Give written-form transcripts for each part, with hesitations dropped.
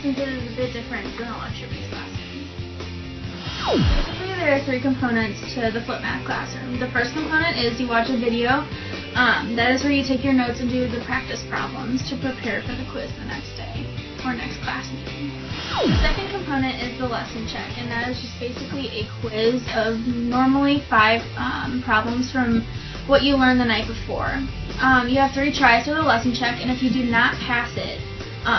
since it is a bit different than a lecture-based classroom. Basically, there are 3 components to the Flip Math classroom. The first component is you watch a video. That is where you take your notes and do the practice problems to prepare for the quiz the next day or next class meeting. The second component is the lesson check, and that is just basically a quiz of normally 5 problems from what you learned the night before. You have 3 tries for the lesson check, and if you do not pass it,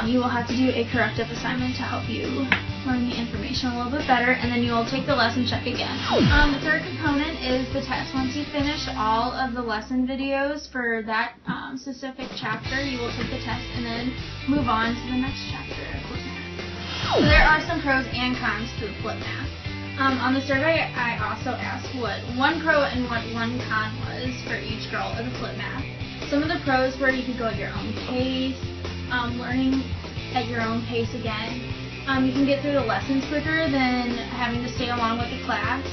you will have to do a corrective assignment to help you learn the information a little bit better, and then you will take the lesson check again. The third component is the test. Once you finish all of the lesson videos for that specific chapter, you will take the test and then move on to the next chapter of Flip Math. So there are some pros and cons to the Flip Math. On the survey, I also asked what one pro and what one con was for each girl of the Flip Math. Some of the pros were you could go at your own pace, learning at your own pace again. You can get through the lessons quicker than having to stay along with the class.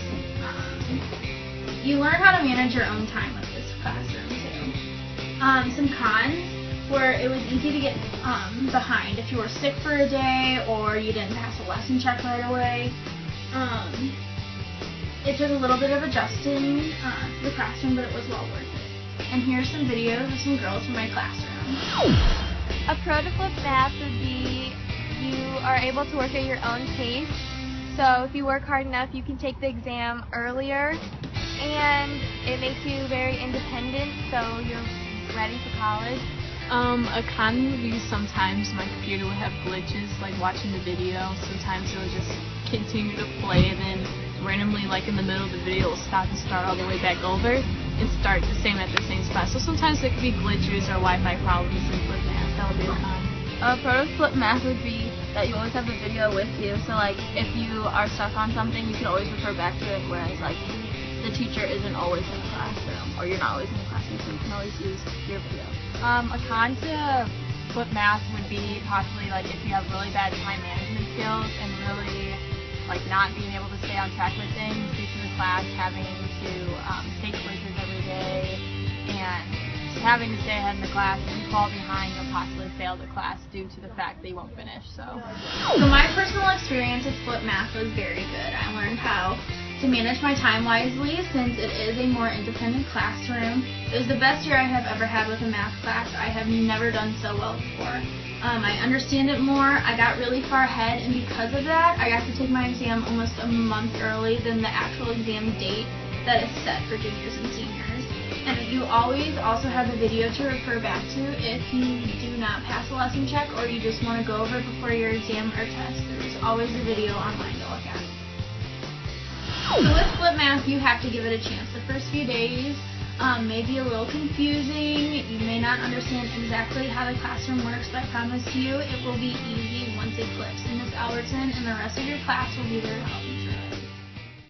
You learn how to manage your own time with this classroom too. Some cons were it was easy to get behind if you were sick for a day or you didn't pass a lesson check right away. It took a little bit of adjusting to the classroom, but it was well worth it. And here's some videos of some girls from my classroom. A pro to Flip Math would be you are able to work at your own pace. So if you work hard enough, you can take the exam earlier, and it makes you very independent, so you're ready for college. A con would be sometimes my computer would have glitches, like watching the video. Sometimes it would just continue to play, and then randomly, like in the middle of the video, it will stop and start all the way back over and start the same at the same spot. So sometimes there could be glitches or Wi-Fi problems in Flip Math. That would be a con. A pro to Flip Math would be that you always have the video with you. So like if you are stuck on something, you can always refer back to it. Whereas like the teacher isn't always in the classroom, or you're not always in the classroom, so you can always use your video. A con to Flip Math would be possibly like if you have really bad time management skills and really like not being able to stay on track with things due to the class having to take quizzes every day and having to stay ahead in the class. If you fall behind, you'll possibly fail the class due to the fact that you won't finish. So my personal experience with Flip Math was very good. I learned how to manage my time wisely since it is a more independent classroom. It was the best year I have ever had with a math class. I have never done so well before. I understand it more. I got really far ahead, and because of that, I got to take my exam almost a month early than the actual exam date that is set for juniors and seniors. And you always also have a video to refer back to if you do not pass a lesson check or you just want to go over it before your exam or test. There's always a video online to look at. So with Flip Math, you have to give it a chance. The first few days may be a little confusing. You may not understand exactly how the classroom works, but I promise you it will be easy once it clicks. And Ms. Albertson and the rest of your class will be there to help you.